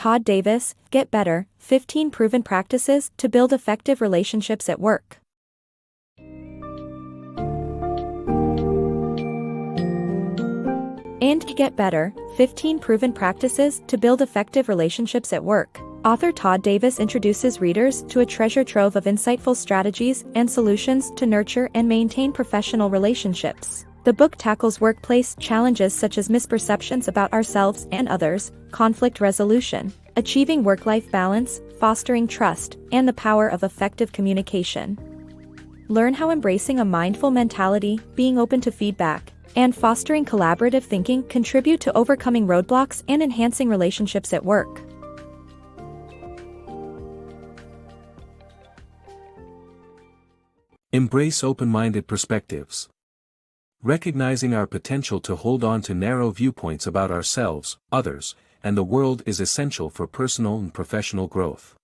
Todd Davis, Get Better, 15 Proven Practices to Build Effective Relationships at Work. And Get Better, 15 Proven Practices to Build Effective Relationships at Work. Author Todd Davis introduces readers to a treasure trove of insightful strategies and solutions to nurture and maintain professional relationships. The book tackles workplace challenges such as misperceptions about ourselves and others, conflict resolution, achieving work-life balance, fostering trust, and the power of effective communication. Learn how embracing a mindful mentality, being open to feedback, and fostering collaborative thinking contribute to overcoming roadblocks and enhancing relationships at work. Embrace open-minded perspectives. Recognizing our potential to hold on to narrow viewpoints about ourselves, others, and the world is essential for personal and professional growth.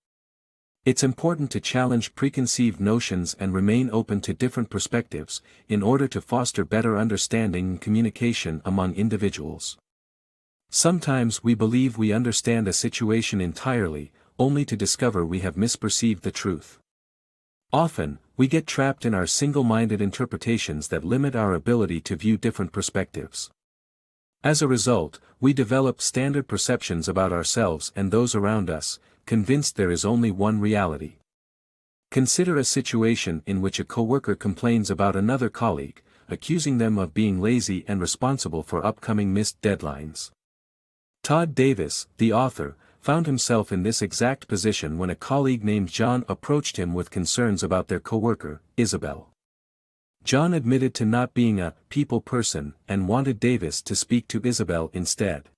It's important to challenge preconceived notions and remain open to different perspectives, in order to foster better understanding and communication among individuals. Sometimes we believe we understand a situation entirely, only to discover we have misperceived the truth. Often, we get trapped in our single-minded interpretations that limit our ability to view different perspectives. As a result, we develop standard perceptions about ourselves and those around us, convinced there is only one reality. Consider a situation in which a coworker complains about another colleague, accusing them of being lazy and responsible for upcoming missed deadlines. Todd Davis, the author, found himself in this exact position when a colleague named John approached him with concerns about their coworker, Isabel. John admitted to not being a people person and wanted Davis to speak to Isabel instead.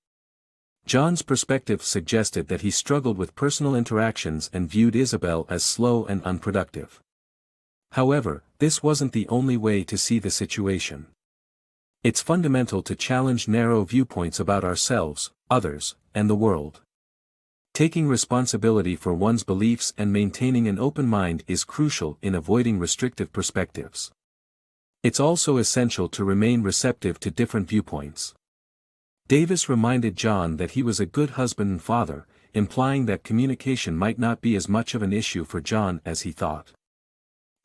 John's perspective suggested that he struggled with personal interactions and viewed Isabel as slow and unproductive. However, this wasn't the only way to see the situation. It's fundamental to challenge narrow viewpoints about ourselves, others, and the world. Taking responsibility for one's beliefs and maintaining an open mind is crucial in avoiding restrictive perspectives. It's also essential to remain receptive to different viewpoints. Davis reminded John that he was a good husband and father, implying that communication might not be as much of an issue for John as he thought.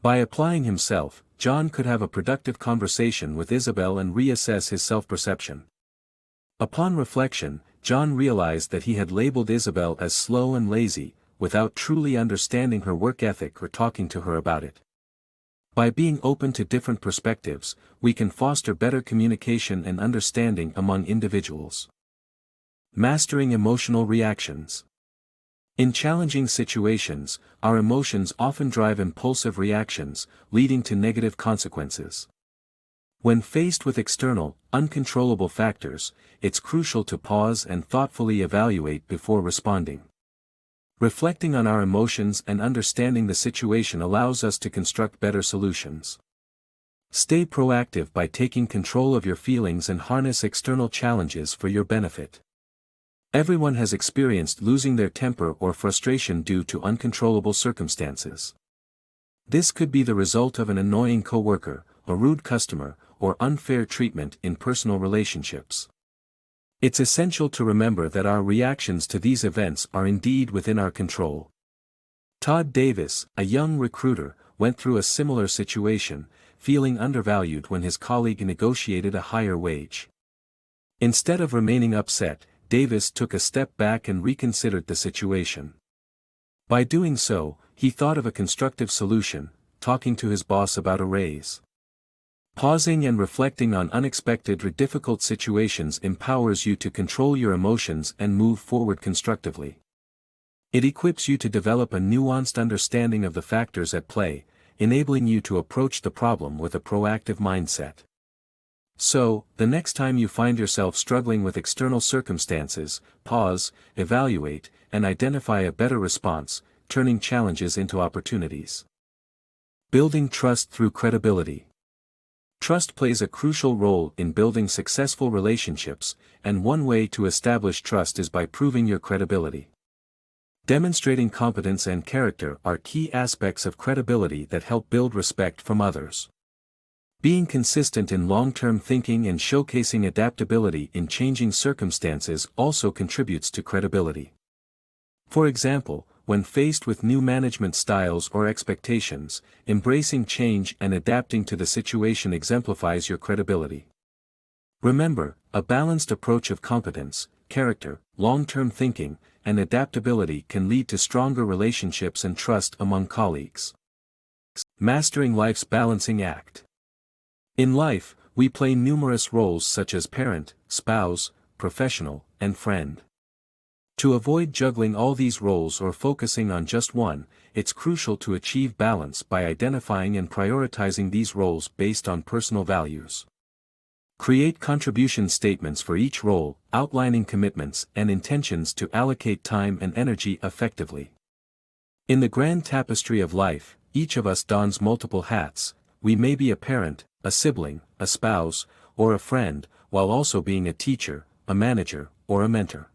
By applying himself, John could have a productive conversation with Isabel and reassess his self-perception. Upon reflection, John realized that he had labeled Isabel as slow and lazy, without truly understanding her work ethic or talking to her about it. By being open to different perspectives, we can foster better communication and understanding among individuals. Mastering emotional reactions. In challenging situations, our emotions often drive impulsive reactions, leading to negative consequences. When faced with external, uncontrollable factors, it's crucial to pause and thoughtfully evaluate before responding. Reflecting on our emotions and understanding the situation allows us to construct better solutions. Stay proactive by taking control of your feelings and harness external challenges for your benefit. Everyone has experienced losing their temper or frustration due to uncontrollable circumstances. This could be the result of an annoying coworker, a rude customer, or unfair treatment in personal relationships. It's essential to remember that our reactions to these events are indeed within our control. Todd Davis, a young recruiter, went through a similar situation, feeling undervalued when his colleague negotiated a higher wage. Instead of remaining upset, Davis took a step back and reconsidered the situation. By doing so, he thought of a constructive solution, talking to his boss about a raise. Pausing and reflecting on unexpected or difficult situations empowers you to control your emotions and move forward constructively. It equips you to develop a nuanced understanding of the factors at play, enabling you to approach the problem with a proactive mindset. So, the next time you find yourself struggling with external circumstances, pause, evaluate, and identify a better response, turning challenges into opportunities. Building trust through credibility. Trust plays a crucial role in building successful relationships, and one way to establish trust is by proving your credibility. Demonstrating competence and character are key aspects of credibility that help build respect from others. Being consistent in long-term thinking and showcasing adaptability in changing circumstances also contributes to credibility. For example, when faced with new management styles or expectations, embracing change and adapting to the situation exemplifies your credibility. Remember, a balanced approach of competence, character, long-term thinking, and adaptability can lead to stronger relationships and trust among colleagues. Mastering life's balancing act. In life, we play numerous roles such as parent, spouse, professional, and friend. To avoid juggling all these roles or focusing on just one, it's crucial to achieve balance by identifying and prioritizing these roles based on personal values. Create contribution statements for each role, outlining commitments and intentions to allocate time and energy effectively. In the grand tapestry of life, each of us dons multiple hats. We may be a parent, a sibling, a spouse, or a friend, while also being a teacher, a manager, or a mentor.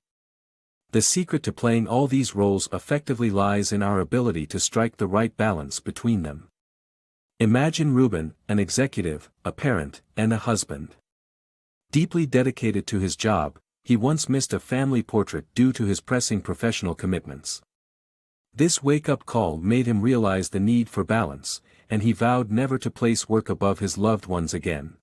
The secret to playing all these roles effectively lies in our ability to strike the right balance between them. Imagine Ruben, an executive, a parent, and a husband. Deeply dedicated to his job, he once missed a family portrait due to his pressing professional commitments. This wake-up call made him realize the need for balance, and he vowed never to place work above his loved ones again.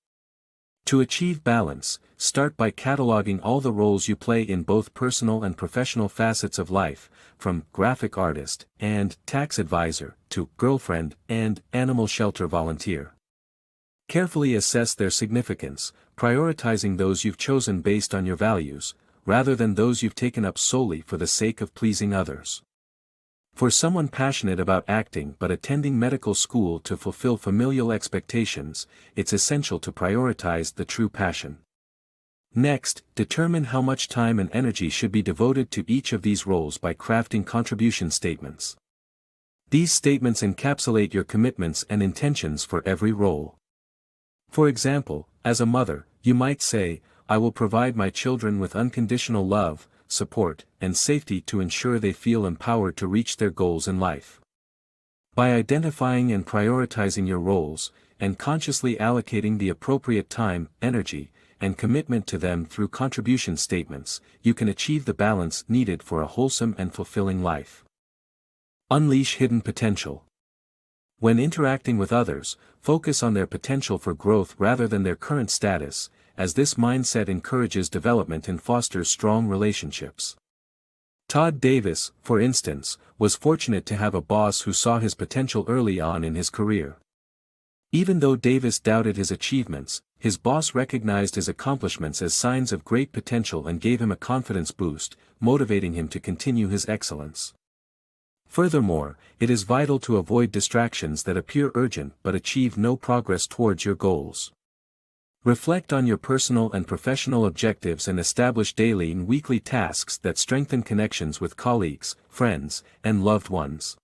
To achieve balance, start by cataloging all the roles you play in both personal and professional facets of life, from graphic artist and tax advisor to girlfriend and animal shelter volunteer. Carefully assess their significance, prioritizing those you've chosen based on your values, rather than those you've taken up solely for the sake of pleasing others. For someone passionate about acting but attending medical school to fulfill familial expectations, it's essential to prioritize the true passion. Next, determine how much time and energy should be devoted to each of these roles by crafting contribution statements. These statements encapsulate your commitments and intentions for every role. For example, as a mother, you might say, "I will provide my children with unconditional love, support, and safety to ensure they feel empowered to reach their goals in life." By identifying and prioritizing your roles, and consciously allocating the appropriate time, energy, and commitment to them through contribution statements, you can achieve the balance needed for a wholesome and fulfilling life. Unleash hidden potential. When interacting with others, focus on their potential for growth rather than their current status, as this mindset encourages development and fosters strong relationships. Todd Davis, for instance, was fortunate to have a boss who saw his potential early on in his career. Even though Davis doubted his achievements, his boss recognized his accomplishments as signs of great potential and gave him a confidence boost, motivating him to continue his excellence. Furthermore, it is vital to avoid distractions that appear urgent but achieve no progress towards your goals. Reflect on your personal and professional objectives and establish daily and weekly tasks that strengthen connections with colleagues, friends, and loved ones.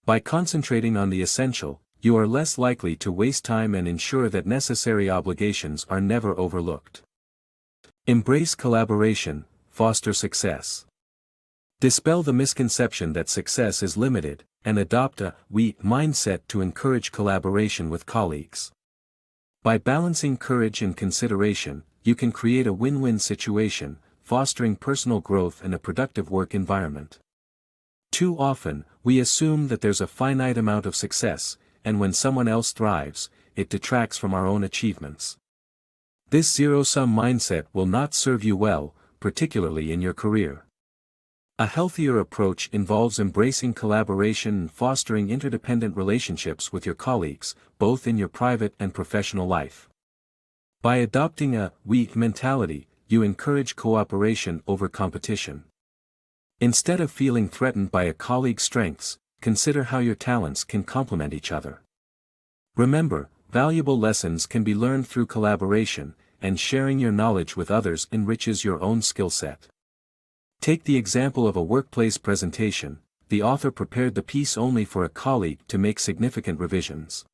By concentrating on the essential, you are less likely to waste time and ensure that necessary obligations are never overlooked. Embrace collaboration, foster success. Dispel the misconception that success is limited, and adopt a "we" mindset to encourage collaboration with colleagues. By balancing courage and consideration, you can create a win-win situation, fostering personal growth and a productive work environment. Too often, we assume that there's a finite amount of success, and when someone else thrives, it detracts from our own achievements. This zero-sum mindset will not serve you well, particularly in your career. A healthier approach involves embracing collaboration and fostering interdependent relationships with your colleagues, both in your private and professional life. By adopting a "we" mentality, you encourage cooperation over competition. Instead of feeling threatened by a colleague's strengths, consider how your talents can complement each other. Remember, valuable lessons can be learned through collaboration, and sharing your knowledge with others enriches your own skill set. Take the example of a workplace presentation. The author prepared the piece only for a colleague to make significant revisions.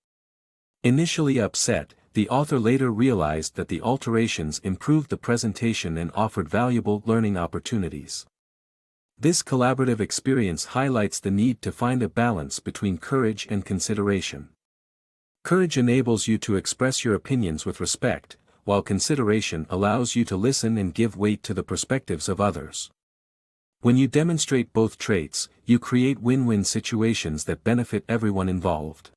Initially upset, the author later realized that the alterations improved the presentation and offered valuable learning opportunities. This collaborative experience highlights the need to find a balance between courage and consideration. Courage enables you to express your opinions with respect, while consideration allows you to listen and give weight to the perspectives of others. When you demonstrate both traits, you create win-win situations that benefit everyone involved.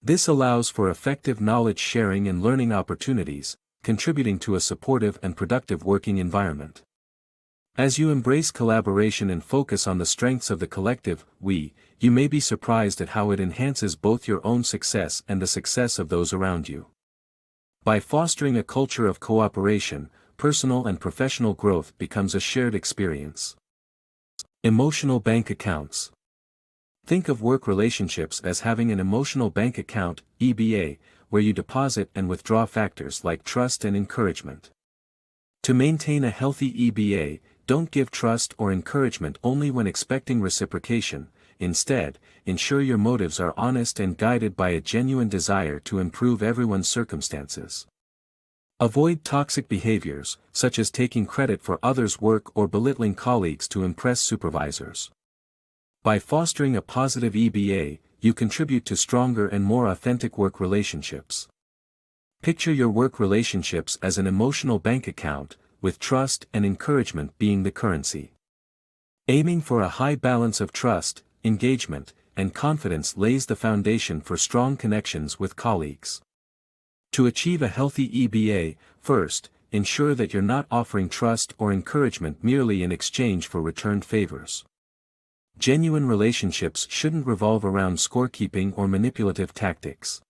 This allows for effective knowledge sharing and learning opportunities, contributing to a supportive and productive working environment. As you embrace collaboration and focus on the strengths of the collective, you may be surprised at how it enhances both your own success and the success of those around you. By fostering a culture of cooperation, personal and professional growth becomes a shared experience. Emotional bank accounts. Think of work relationships as having an emotional bank account, EBA, where you deposit and withdraw factors like trust and encouragement. To maintain a healthy EBA, don't give trust or encouragement only when expecting reciprocation. Instead, ensure your motives are honest and guided by a genuine desire to improve everyone's circumstances. Avoid toxic behaviors, such as taking credit for others' work or belittling colleagues to impress supervisors. By fostering a positive EBA, you contribute to stronger and more authentic work relationships. Picture your work relationships as an emotional bank account, with trust and encouragement being the currency. Aiming for a high balance of trust, engagement, and confidence lays the foundation for strong connections with colleagues. To achieve a healthy EBA, first, ensure that you're not offering trust or encouragement merely in exchange for returned favors. Genuine relationships shouldn't revolve around scorekeeping or manipulative tactics.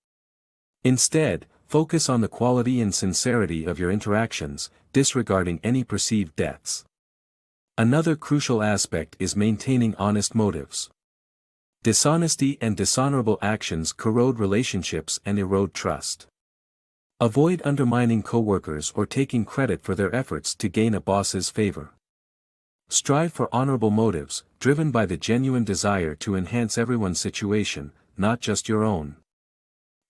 Instead, focus on the quality and sincerity of your interactions, disregarding any perceived debts. Another crucial aspect is maintaining honest motives. Dishonesty and dishonorable actions corrode relationships and erode trust. Avoid undermining coworkers or taking credit for their efforts to gain a boss's favor. Strive for honorable motives, driven by the genuine desire to enhance everyone's situation, not just your own.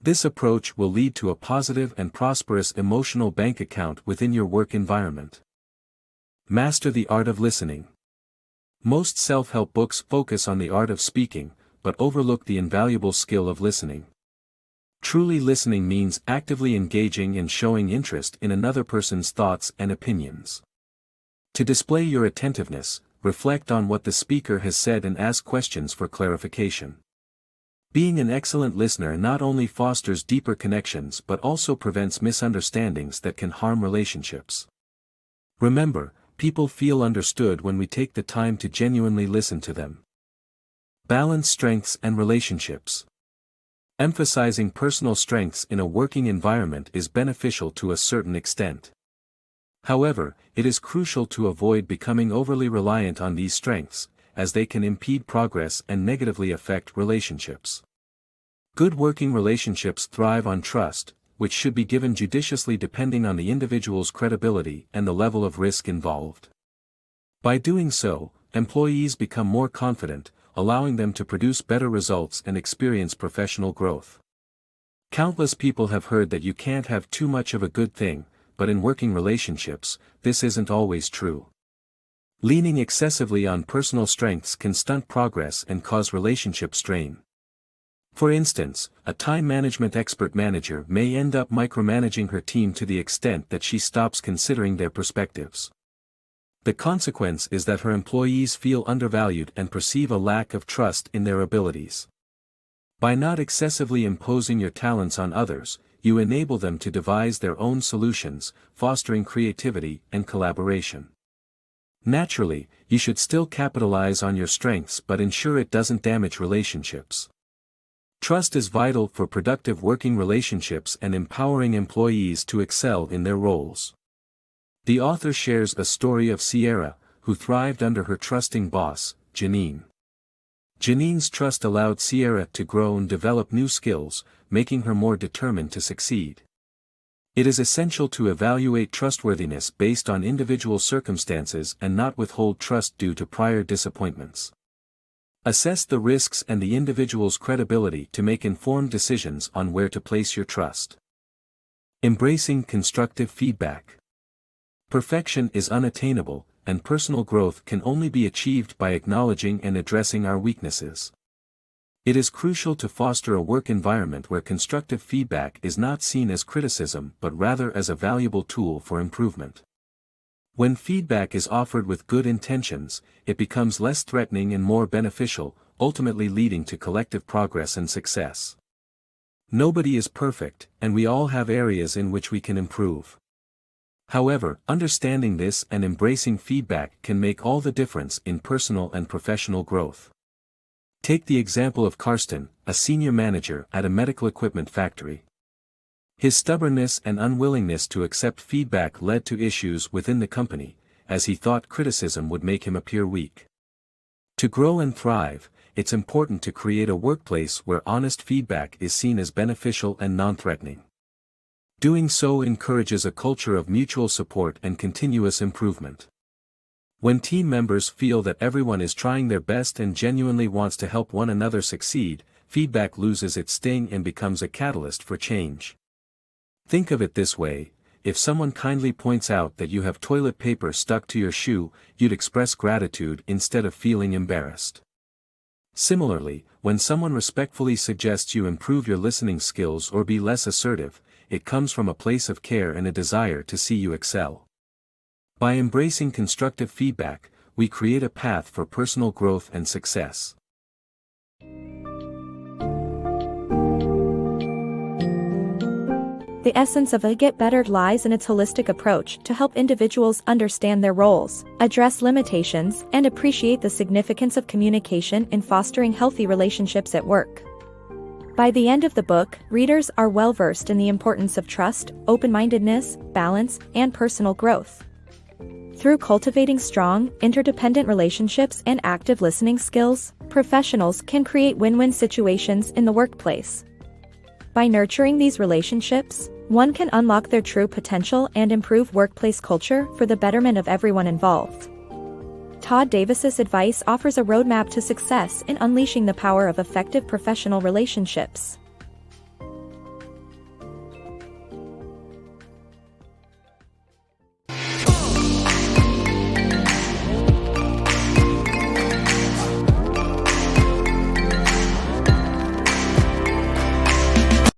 This approach will lead to a positive and prosperous emotional bank account within your work environment. Master the art of listening. Most self-help books focus on the art of speaking, but overlook the invaluable skill of listening. Truly listening means actively engaging and showing interest in another person's thoughts and opinions. To display your attentiveness, reflect on what the speaker has said and ask questions for clarification. Being an excellent listener not only fosters deeper connections but also prevents misunderstandings that can harm relationships. Remember, people feel understood when we take the time to genuinely listen to them. Balance strengths and relationships. Emphasizing personal strengths in a working environment is beneficial to a certain extent. However, it is crucial to avoid becoming overly reliant on these strengths, as they can impede progress and negatively affect relationships. Good working relationships thrive on trust, which should be given judiciously depending on the individual's credibility and the level of risk involved. By doing so, employees become more confident, allowing them to produce better results and experience professional growth. Countless people have heard that you can't have too much of a good thing, but in working relationships, this isn't always true. Leaning excessively on personal strengths can stunt progress and cause relationship strain. For instance, a time management expert manager may end up micromanaging her team to the extent that she stops considering their perspectives. The consequence is that her employees feel undervalued and perceive a lack of trust in their abilities. By not excessively imposing your talents on others, you enable them to devise their own solutions, fostering creativity and collaboration. Naturally, you should still capitalize on your strengths but ensure it doesn't damage relationships. Trust is vital for productive working relationships and empowering employees to excel in their roles. The author shares a story of Sierra, who thrived under her trusting boss, Janine. Janine's trust allowed Sierra to grow and develop new skills, making her more determined to succeed. It is essential to evaluate trustworthiness based on individual circumstances and not withhold trust due to prior disappointments. Assess the risks and the individual's credibility to make informed decisions on where to place your trust. Embracing constructive feedback. Perfection is unattainable, and personal growth can only be achieved by acknowledging and addressing our weaknesses. It is crucial to foster a work environment where constructive feedback is not seen as criticism but rather as a valuable tool for improvement. When feedback is offered with good intentions, it becomes less threatening and more beneficial, ultimately leading to collective progress and success. Nobody is perfect, and we all have areas in which we can improve. However, understanding this and embracing feedback can make all the difference in personal and professional growth. Take the example of Karsten, a senior manager at a medical equipment factory. His stubbornness and unwillingness to accept feedback led to issues within the company, as he thought criticism would make him appear weak. To grow and thrive, it's important to create a workplace where honest feedback is seen as beneficial and non-threatening. Doing so encourages a culture of mutual support and continuous improvement. When team members feel that everyone is trying their best and genuinely wants to help one another succeed, feedback loses its sting and becomes a catalyst for change. Think of it this way: if someone kindly points out that you have toilet paper stuck to your shoe, you'd express gratitude instead of feeling embarrassed. Similarly, when someone respectfully suggests you improve your listening skills or be less assertive, it comes from a place of care and a desire to see you excel. By embracing constructive feedback, we create a path for personal growth and success. The essence of a Get Better lies in its holistic approach to help individuals understand their roles, address limitations, and appreciate the significance of communication in fostering healthy relationships at work. By the end of the book, readers are well versed in the importance of trust, open-mindedness, balance, and personal growth. Through cultivating strong, interdependent relationships and active listening skills, professionals can create win-win situations in the workplace. By nurturing these relationships, one can unlock their true potential and improve workplace culture for the betterment of everyone involved. Todd Davis's advice offers a roadmap to success in unleashing the power of effective professional relationships.